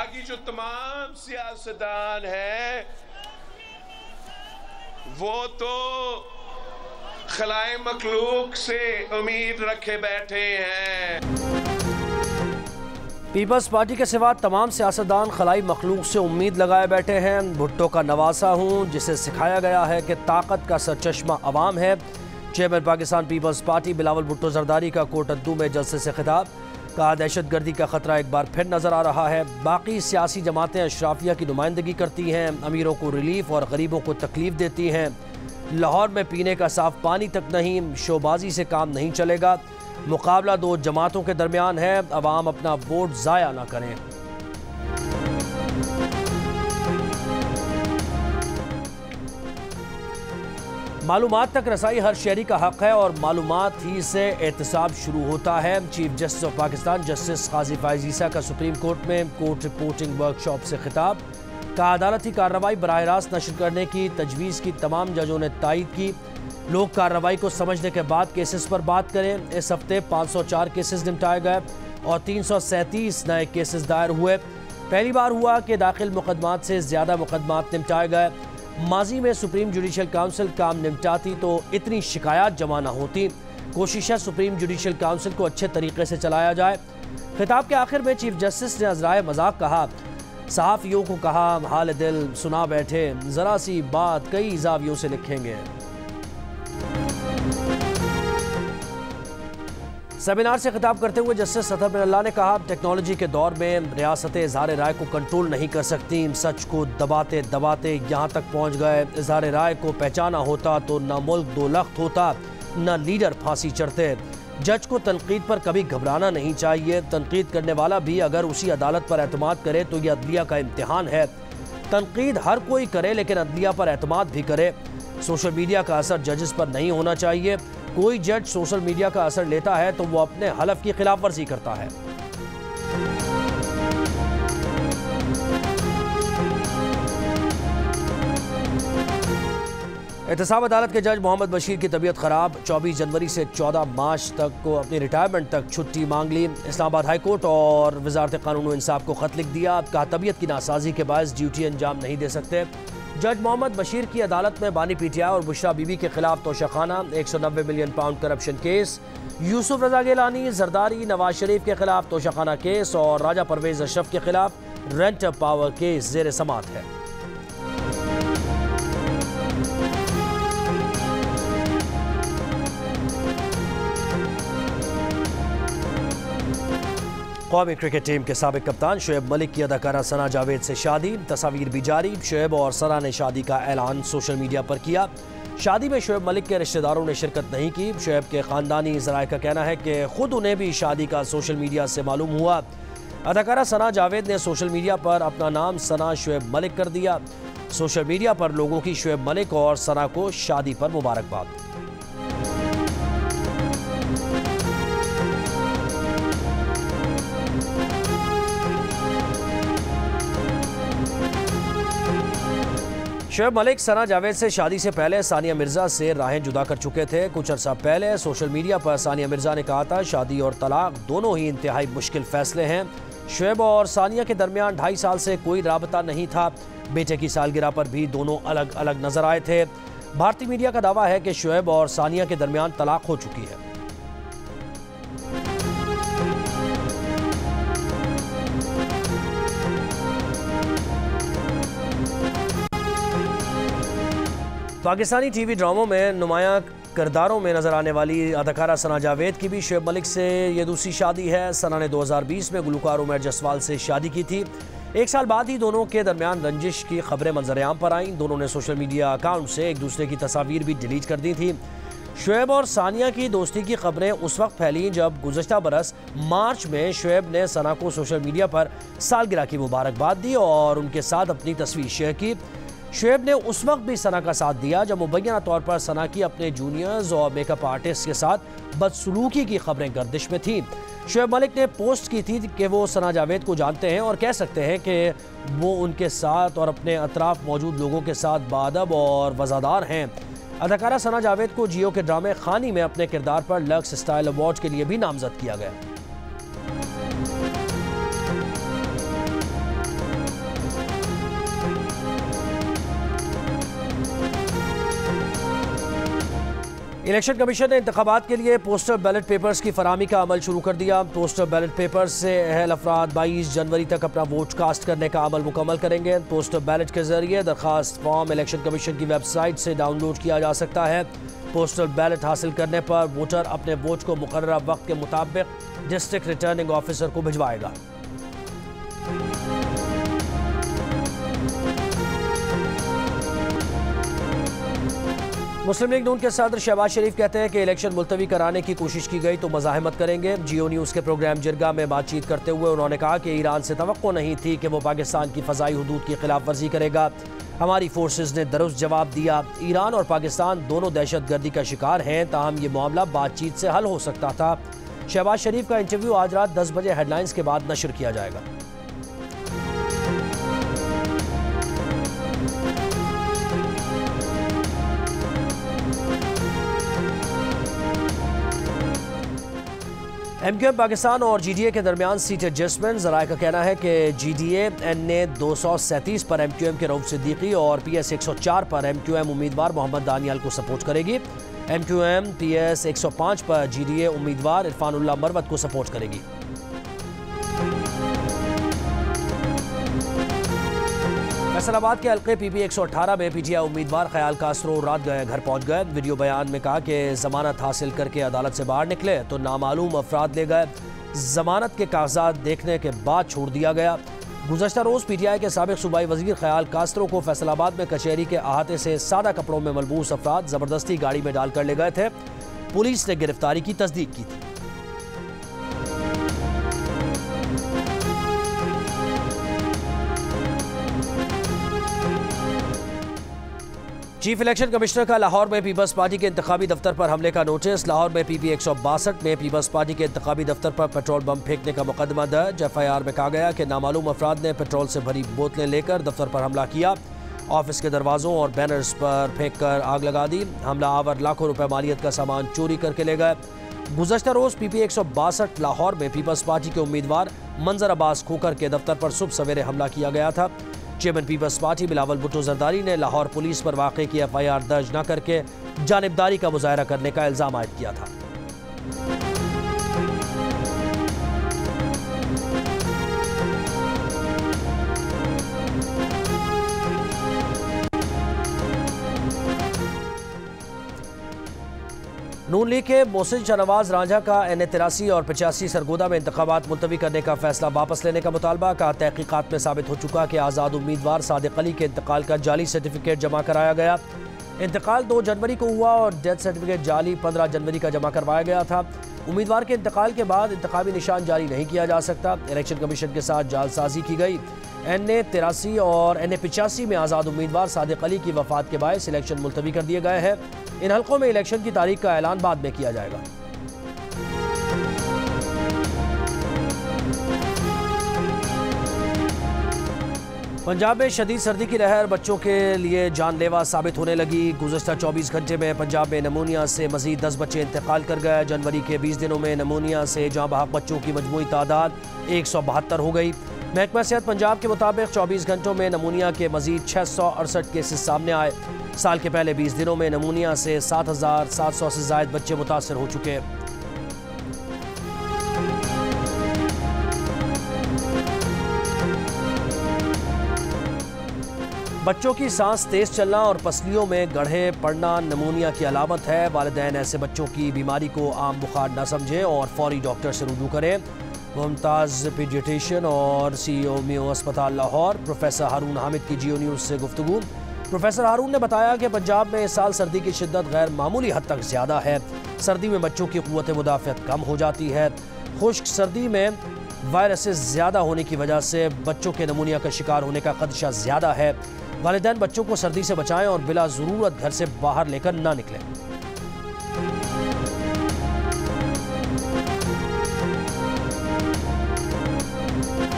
बाकी जो तमाम सियासतदान हैं वो तो खलाए मखलूक से उम्मीद रखे बैठे हैं। पीपल्स पार्टी के सिवा तमाम सियासतदान खलाई मखलूक से उम्मीद लगाए बैठे हैं। भुट्टो का नवासा हूँ जिसे सिखाया गया है कि ताकत का सरचश्मा अवाम है। Chairman Pakistan peoples party Bilawal Bhutto Zardari का कोटद्दू में जलसे से खिताब, कहा दहशत गर्दी का खतरा एक बार फिर नजर आ रहा है। बाकी सियासी जमातें अशराफिया की नुमाइंदगी करती हैं, अमीरों को रिलीफ और गरीबों को तकलीफ देती हैं। लाहौर में पीने का साफ पानी तक नहीं, शोबाजी से काम नहीं चलेगा। मुकाबला दो जमातों के दरमियान है, अवाम अपना वोट ज़ाया ना करें। मालूमात तक रसाई हर शहरी का हक है और मालूमात ही से एहतसाब शुरू होता है। Chief justice of Pakistan justice Qazi Faez Isa का सुप्रीम कोर्ट में कोर्ट रिपोर्टिंग वर्कशॉप से खिताब, का अदालती कार्रवाई बराह रास्त नशर करने की तजवीज़ की तमाम जजों ने तायद की। लोग कार्रवाई को समझने के बाद केसेस पर बात करें। इस हफ्ते 504 केसेस निपटाए गए और 337 नए केसेस दायर हुए। पहली बार हुआ कि दाखिल मुकदमात से ज़्यादा मुकदमात निपटाए गए। माजी में सुप्रीम जुडिशल काउंसिल काम निपटाती तो इतनी शिकायत जमा न होती। कोशिश है सुप्रीम जुडिशल काउंसिल को अच्छे तरीके से चलाया जाए। खिताब के आखिर में चीफ जस्टिस ने अज़राए मजाक कहा, सहाफ़ियों को कहा हाल दिल सुना बैठे, ज़रा सी बात कई ज़ावियों से लिखेंगे। सेमिनार से खिताब करते हुए जस्टिस सतहर बिन अल्लाह ने कहा, टेक्नोलॉजी के दौर में रियासतें इज़हार राय को कंट्रोल नहीं कर सकती। सच को दबाते दबाते यहाँ तक पहुँच गए। इज़हार राय को पहचाना होता तो न मुल्क दो लख्त होता, न लीडर फांसी चढ़ते। जज को तनकीद पर कभी घबराना नहीं चाहिए। तनकीद करने वाला भी अगर उसी अदालत पर एतमाद करे तो यह अदलिया का इम्तिहान है। तनकीद हर कोई करे लेकिन अदलिया पर एतमाद भी करे। सोशल मीडिया का असर जजेस पर नहीं होना चाहिए। कोई जज सोशल मीडिया का असर लेता है तो वो अपने हलफ की खिलाफ वर्जी करता है। एहतसाब अदालत के जज मोहम्मद बशीर की तबीयत खराब, 24 जनवरी से 14 मार्च तक को अपनी रिटायरमेंट तक छुट्टी मांग ली। इस्लामाबाद हाई कोर्ट और वजारत कानून व इंसाफ को खत लिख दिया, कहा तबीयत की नासाजी के बायस ड्यूटी अंजाम नहीं दे सकते। जज मोहम्मद बशीर की अदालत में बानी पीटीआई और बुशरा बीबी के खिलाफ Toshakhana, 190 million pound corruption case. Yousuf Raza Gilani, Zardari, Nawaz Sharif के खिलाफ तोशाखाना केस और राजा परवेज अशरफ के खिलाफ रेंट पावर केस जेर समात है। कौमी क्रिकेट टीम के साबिक कप्तान शोएब मलिक की अदाकारा सना जावेद से शादी, तस्वीर भी जारी। शोएब और सना ने शादी का ऐलान सोशल मीडिया पर किया। शादी में शोएब मलिक के रिश्तेदारों ने शिरकत नहीं की। शोएब के ख़ानदानी ज़राए का कहना है कि खुद उन्हें भी शादी का सोशल मीडिया से मालूम हुआ। अदाकारा सना जावेद ने सोशल मीडिया पर अपना नाम सना शोएब मलिक कर दिया। सोशल मीडिया पर लोगों की शोएब मलिक और सना को शादी पर मुबारकबाद। शोएब मलिक सना जावेद से शादी से पहले सानिया मिर्ज़ा से राहें जुदा कर चुके थे। कुछ अर्सा पहले सोशल मीडिया पर सानिया मिर्ज़ा ने कहा था, शादी और तलाक दोनों ही इंतहाई मुश्किल फैसले हैं। शोएब और सानिया के दरमियान 2.5 साल से कोई राबता नहीं था। बेटे की सालगिरह पर भी दोनों अलग अलग नजर आए थे। भारतीय मीडिया का दावा है कि शोएब और सानिया के दरमियान तलाक हो चुकी है। पाकिस्तानी टीवी ड्रामों में नुमायां किरदारों में नजर आने वाली अदाकारा सना जावेद की भी शोएब मलिक से ये दूसरी शादी है। सना ने 2020 में गुलकार उमर जसवाल से शादी की थी। 1 साल बाद ही दोनों के दरमियान रंजिश की खबरें मंजरेआम पर आईं। दोनों ने सोशल मीडिया अकाउंट से एक दूसरे की तस्वीर भी डिलीट कर दी थी। शोएब और सानिया की दोस्ती की खबरें उस वक्त फैली जब गुज़श्ता बरस मार्च में शोएब ने सना को सोशल मीडिया पर सालगिरह की मुबारकबाद दी और उनके साथ अपनी तस्वीर शेयर की। शोएब ने उस वक्त भी सना का साथ दिया जब मुबैना तौर पर सना की अपने जूनियर्स और मेकअप आर्टिस्ट के साथ बदसलूकी की खबरें गर्दिश में थी। शोएब मलिक ने पोस्ट की थी कि वो सना जावेद को जानते हैं और कह सकते हैं कि वो उनके साथ और अपने अतराफ मौजूद लोगों के साथ बाअदब और वज़ादार हैं। अदाकारा सना जावेद को जियो के ड्रामे खानी में अपने किरदार पर लक्स स्टाइल अवार्ड के लिए भी नामजद किया गया। इलेक्शन कमीशन ने इंतखाबात के लिए पोस्टल बैलेट पेपर्स की फराहमी का अमल शुरू कर दिया। पोस्टल बैलेट पेपर्स से अहल अफराद 22 जनवरी तक अपना वोट कास्ट करने का अमल मुकम्मल करेंगे। पोस्टल बैलेट के जरिए दरखास्त फॉर्म इलेक्शन कमीशन की वेबसाइट से डाउनलोड किया जा सकता है। पोस्टल बैलेट हासिल करने पर वोटर अपने वोट को मुकर्ररा वक्त के मुताबिक डिस्ट्रिक्ट रिटर्निंग ऑफिसर को भिजवाएगा। मुस्लिम लीग नून के सदर शहबाज शरीफ कहते हैं कि इलेक्शन मुलतवी कराने की कोशिश की गई तो मज़ाहमत करेंगे। जियो न्यूज़ के प्रोग्राम जिरगा में बातचीत करते हुए उन्होंने कहा कि ईरान से तवक्को नहीं थी कि वो पाकिस्तान की फ़ज़ाई हुदूद की खिलाफ वर्जी करेगा। हमारी फोर्सेस ने दुरुस्त जवाब दिया। ईरान और पाकिस्तान दोनों दहशत गर्दी का शिकार हैं, ताहम ये मामला बातचीत से हल हो सकता था। शहबाज शरीफ का इंटरव्यू आज रात 10 बजे हेडलाइंस के बाद नशर किया जाएगा। MQM पाकिस्तान और GDA के दरमियान सीट एडजस्टमेंट। ज़राए का कहना है कि GDA ने 237 पर MQM के रऊफ सिद्दीकी और PS 104 पर MQM उम्मीदवार मोहम्मद दानियाल को सपोर्ट करेगी। MQM PS 105 पर GDA उम्मीदवार इरफानुल्लाह मरवत को सपोर्ट करेगी। फैसलाबाद के हल्के PP 118 में PTI उम्मीदवार ख्याल कासरो रात गए घर पहुंच गए। वीडियो बयान में कहा कि जमानत हासिल करके अदालत से बाहर निकले तो नामालूम अफराद ले गए। जमानत के कागजात देखने के बाद छोड़ दिया गया। गुज़श्ता रोज़ PTI के साबिक सूबाई वजीर ख्याल कासरो को फैसलाबाद में कचहरी के अहाते से सादा कपड़ों में मलबूस अफराद ज़बरदस्ती गाड़ी में डालकर ले गए थे। पुलिस ने गिरफ्तारी की तस्दीक की थी। चीफ इलेक्शन कमिश्नर का लाहौर में पीपल्स पार्टी के इंतखाबी दफ्तर पर हमले का नोटिस। लाहौर में PP 162 में पीपल्स पार्टी के इंतखाबी दफ्तर पर पेट्रोल बम फेंकने का मुकदमा दर्ज। FIR में कहा गया कि नामालूम अफराद ने पेट्रोल से भरी बोतलें लेकर दफ्तर पर हमला किया। ऑफिस के दरवाजों और बैनर्स पर फेंक कर आग लगा दी। हमला आवर लाखों रुपए मालियत का सामान चोरी करके ले गए। गुज़श्ता रोज़ PP 162 लाहौर में पीपल्स पार्टी के उम्मीदवार मंजर अब्बास खोकर के दफ्तर पर सुबह सवेरे हमला किया गया था। Chairman People's party Bilawal Bhutto Zardari ने लाहौर पुलिस पर वाक़े की FIR दर्ज न करके जानिबदारी का मुजाहरा करने का इल्ज़ाम आयद किया था। नून लीग के मोहसिन शाहनवाज रांझा का NA 83 और 85 सरगोदा में इंतखाबात मुलतवी करने का फैसला वापस लेने का मुतालबा। का तहकीकात में साबित हो चुका कि आज़ाद उम्मीदवार सादिक अली के इंतकाल का जाली सर्टिफिकेट जमा कराया गया। इंतकाल 2 जनवरी को हुआ और डेथ सर्टिफिकेट जाली 15 जनवरी का जमा करवाया गया था। उम्मीदवार के इंतकाल के बाद इंतखाबी निशान जारी नहीं किया जा सकता। इलेक्शन कमीशन के साथ जालसाजी की गई। NA 83 और NA 85 में आज़ाद उम्मीदवार सादिक अली की वफात के बायस इलेक्शन मुलतवी कर दिए गए हैं। इन हल्कों में इलेक्शन की तारीख का ऐलान बाद में किया जाएगा। पंजाब में शदीद सर्दी की लहर बच्चों के लिए जानलेवा साबित होने लगी। गुज़श्ता 24 घंटे में पंजाब में नमूनिया से मजीद 10 बच्चे इंतकाल कर गए। जनवरी के 20 दिनों में नमूनिया से जाँ बहक बच्चों की मजमूई तादाद 172 हो गई। महकमा सेहत पंजाब के मुताबिक 24 घंटों में नमूनिया के मजीद 668 केसेस सामने आए। साल के पहले 20 दिनों में नमूनिया से 7,700 से ज़ायद बच्चे मुतासर हो चुके हैं। बच्चों की सांस तेज चलना और पसलियों में गड्ढे पड़ना नमूनिया की अलामत है। वालिदैन ऐसे बच्चों की बीमारी को आम बुखार न समझें और फौरी डॉक्टर से रुजू करें। मुमताज़ पीडियाट्रिशियन और CEO मेयो अस्पताल लाहौर प्रोफेसर हारून हामिद की जियो न्यूज़ से गुफ्तगू। प्रोफेसर हारून ने बताया कि पंजाब में इस साल सर्दी की शिद्दत गैर मामूली हद तक ज़्यादा है। सर्दी में बच्चों की क़ुव्वत मुदाफ़अत कम हो जाती है। खुश्क सर्दी में वायरसेस ज़्यादा होने की वजह से बच्चों के नमूनिया का शिकार होने का खदशा ज़्यादा है। वालिदैन बच्चों को सर्दी से बचाएं और बिला ज़रूरत घर से बाहर लेकर ना निकलें।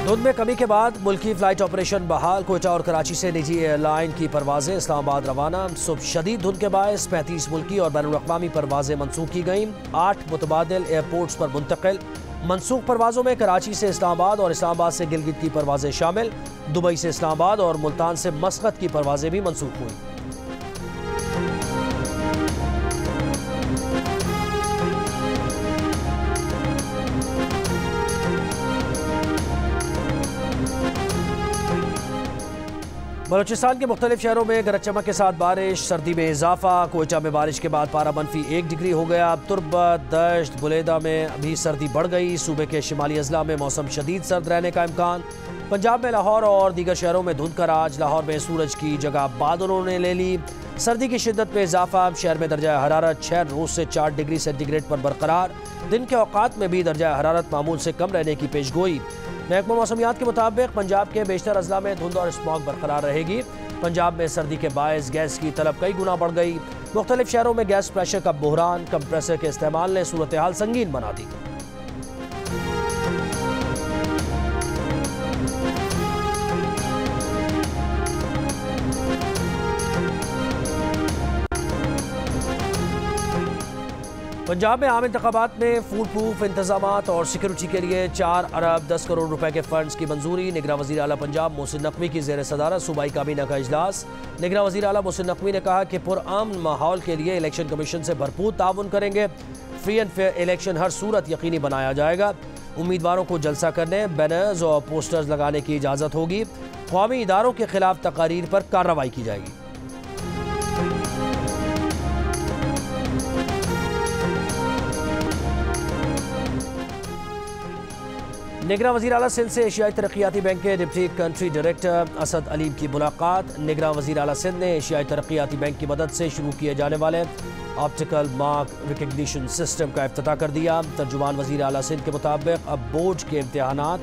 धुंध में कमी के बाद मुल्की फ्लाइट ऑपरेशन बहाल। कोयटा और कराची से निजी एयरलाइन की परवाजें इस्लामाबाद रवाना। सुबह शदीद धुंध के बायस 35 मुल्की और बैनुल-अक़वामी परवाजें मनसूख की गईं। 8 मुतबादिल एयरपोर्ट्स पर मुंतकिल। मनसूख परवाजों में कराची से इस्लामाबाद और इस्लामाबाद से गिलगित की परवाजें शामिल। दुबई से इस्लामाबाद और मुल्तान से मस्कत की परवाजें भी मनसूख हुई। बलूचिस्तान के मुख्तलिफ शहरों में गरज चमक के साथ बारिश, सर्दी में इजाफा। कोयटा में बारिश के बाद पारा -1 डिग्री हो गया। तुर्बत, दश्त, बुलेदा में अभी सर्दी बढ़ गई। सूबे के शिमाली अजला में मौसम शदीद सर्द रहने का इम्कान। पंजाब में लाहौर और दीगर शहरों में धुंध का राज। लाहौर में सूरज की जगह बादलों ने ले ली। सर्दी की शिद्दत में इजाफा। शहर में दर्जा हरारत 6 रोज से 4 डिग्री सेंटीग्रेड पर बरकरार। दिन के औकात में भी दर्जा हरारत मामूल से कम रहने की पेशगोई। महकमा मौसमियात के मुताबिक पंजाब के बेशतर अजला में धुंध और स्मॉग बरकरार रहेगी। पंजाब में सर्दी के बायस गैस की तलब कई गुना बढ़ गई। मुख्तलिफ शहरों में गैस प्रेशर का बहरान, कंप्रेसर के इस्तेमाल ने सूरत हाल संगीन बना दी। पंजाब में आम इंतखाबात में फूड प्रूफ इंतजामात और सिक्योरिटी के लिए 4 अरब 10 करोड़ रुपए के फंड्स की मंजूरी। निगरान वज़ीर आला पंजाब मोहसिन नकवी की ज़ेर सदारत सूबाई काबीना का इजलास। निगरान वज़ीर आला मोहसिन नकवी ने कहा कि पुरअमन माहौल के लिए इलेक्शन कमीशन से भरपूर ताउन करेंगे। फ्री एंड फेयर इलेक्शन हर सूरत यकीनी बनाया जाएगा। उम्मीदवारों को जलसा करने, बैनर्स और पोस्टर्स लगाने की इजाज़त होगी। क़ौमी इदारों के खिलाफ तकारीर पर कार्रवाई की जाएगी। निगरान वज़ीर आला सिंध से एशियाई तरक्याती बैंक के deputy country director Asad Aleem की मुलाकात। निगरान वज़ीर आला सिंध ने एशियाई तरक्याती बैंक की मदद से शुरू किए जाने वाले ऑप्टिकल मार्क रिकग्निशन सिस्टम का इफ्तिताह कर दिया। तर्जुमान वज़ीर आला सिंध के मुताबिक अब बोर्ड के इम्तिहानात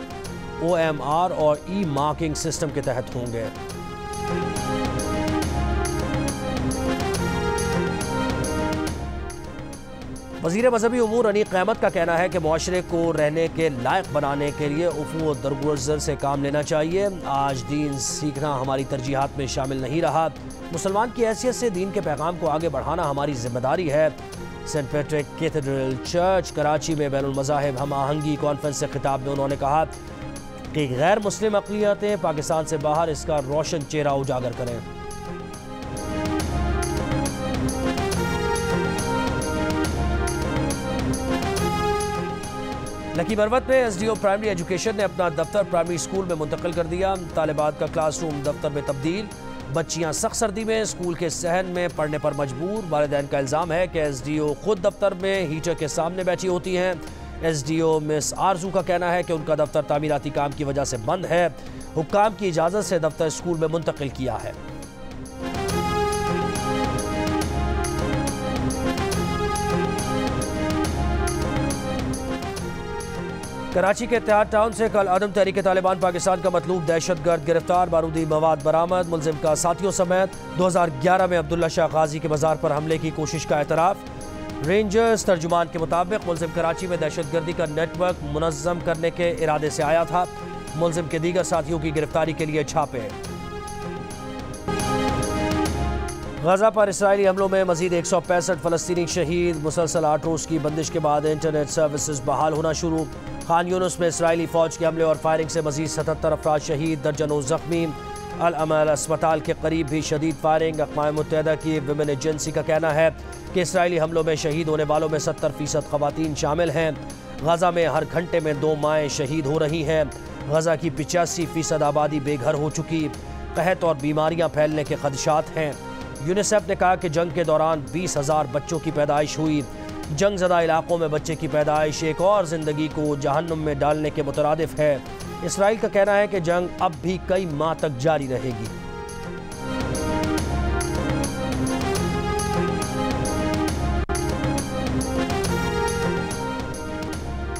OMR और ई-मार्किंग सिस्टम के तहत होंगे। वज़ीर मजहबी उमूर अनीक क़यामत का कहना है कि मुआशरे को रहने के लायक बनाने के लिए उफ़ू दरगुज़र से काम लेना चाहिए। आज दीन सीखना हमारी तरजीहात में शामिल नहीं रहा। मुसलमान की हैसियत से दीन के पैगाम को आगे बढ़ाना हमारी जिम्मेदारी है। Saint Patrick cathedral church Karachi में बैनुल मज़ाहिब हम आहंगी कॉन्फ्रेंस से खिताब में उन्होंने कहा कि गैर मुस्लिम अक़लियतें पाकिस्तान से बाहर इसका रोशन चेहरा उजागर करें। लकी बरवत में SDO प्राइमरी एजुकेशन ने अपना दफ्तर प्राइमरी स्कूल में मुंतकिल कर दिया। तालिबात का क्लासरूम दफ्तर में तब्दील। बच्चियां सख्त सर्दी में स्कूल के सहन में पढ़ने पर मजबूर। वालिदैन का इल्ज़ाम है कि SDO खुद दफ्तर में हीटर के सामने बैठी होती हैं। SDO मिस आरजू का कहना है कि उनका दफ्तर तामीराती काम की वजह से बंद है। हुक्काम की इजाज़त से दफ्तर स्कूल में मुंतकिल किया है। कराची के इत्तेहाद टाउन से कल अदम तहरीक तालिबान पाकिस्तान का मतलूब दहशतगर्द गिरफ्तार। बारूदी मवाद बरामद। मुलजिम का साथियों समेत 2011 में अब्दुल्ला शाह गाजी के मज़ार पर हमले की कोशिश का एतराफ़। रेंजर्स तर्जुमान के मुताबिक मुलजिम कराची में दहशतगर्दी का नेटवर्क मुनज़्ज़म करने के इरादे से आया था। मुलजिम के दीगर साथियों की गिरफ्तारी के लिए छापे। गजा पर इसराइली हमलों में मजीद 165 फ़लस्तीनी शहीद। मुसलसल 8 रोज़ की बंदिश के बाद इंटरनेट सर्विसेज बहाल होना शुरू। खान यूनुस में इसराइली फ़ौज के हमले और फायरिंग से मजीद 77 अफराद शहीद, दर्जनों ज़ख्मी। अल अमल अस्पताल के करीब भी शदीद फायरिंग। अक़वाम मुत्तहिदा की विमेन एजेंसी का कहना है कि इसराइली हमलों में शहीद होने वालों में 70% ख़वातीन शामिल हैं। गजा में हर घंटे में 2 माएँ शहीद हो रही हैं। गजा की 85% आबादी बेघर हो चुकी। कहत और बीमारियाँ फैलने के खदशात हैं। यूनिसेफ ने कहा कि जंग के दौरान 20,000 बच्चों की पैदाइश हुई। जंग ज़दा इलाकों में बच्चे की पैदाइश एक और ज़िंदगी को जहन्नुम में डालने के मुतरादिफ है। इसराइल का कहना है कि जंग अब भी कई माह तक जारी रहेगी।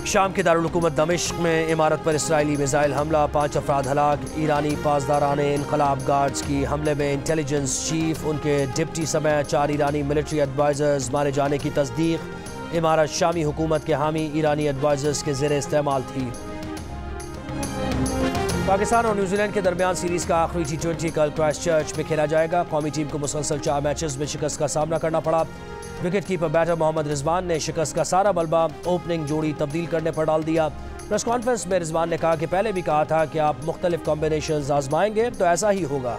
शाम के दारुल हुकूमत दमिश्क में इमारत पर इसराइली मिसाइल हमला, 5 अफराद हलाक। ईरानी पासदाराने इनकलाब गार्ड्स की हमले में इंटेलिजेंस चीफ, उनके डिप्टी समेत 4 ईरानी मिलिट्री एडवाइजर्स मारे जाने की तस्दीक। इमारत शामी हुकूमत के हामी ईरानी एडवाइजर्स के ज़ेरे इस्तेमाल थी। पाकिस्तान और न्यूजीलैंड के दरमियान सीरीज़ का आखिरी T20 कल क्राइस्ट चर्च में खेला जाएगा। कौमी टीम को मुसलसल 4 मैचेस में शिकस्त का सामना करना पड़ा। Wicket keeper batter Mohammad Rizwan ने शिकस्त का सारा बलबा ओपनिंग जोड़ी तब्दील करने पर डाल दिया। प्रेस कॉन्फ्रेंस में रिजवान ने कहा कि पहले भी कहा था कि आप मुख्तलिफ कॉम्बिनेशंस आजमाएंगे तो ऐसा ही होगा।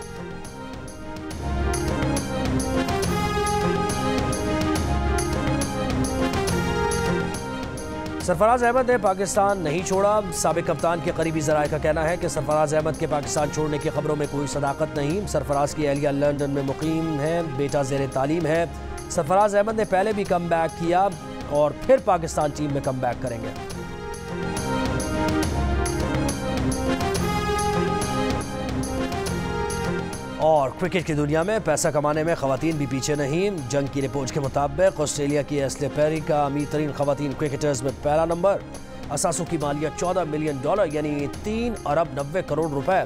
सरफराज अहमद ने पाकिस्तान नहीं छोड़ा। साबिक कप्तान के करीबी ज़राए का कहना है कि सरफराज अहमद के पाकिस्तान छोड़ने की खबरों में कोई सदाकत नहीं। सरफराज की अहलिया लंदन में मुकीम है, बेटा ज़ेर तालीम है। सरफराज अहमद ने पहले भी कम बैक किया और फिर पाकिस्तान टीम में कम बैक करेंगे। और क्रिकेट की दुनिया में पैसा कमाने में खवातीन भी पीछे नहीं। जंग की रिपोर्ट के मुताबिक ऑस्ट्रेलिया की एस्ले पेरी का अमीर तरीन खवातीन क्रिकेटर्स में पहला नंबर। असासों की मालियत $14 मिलियन यानी 3 अरब 90 करोड़ रुपए।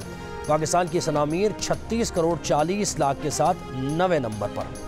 पाकिस्तान की सना मीर 36 करोड़ 40 लाख के साथ 9वें नंबर पर।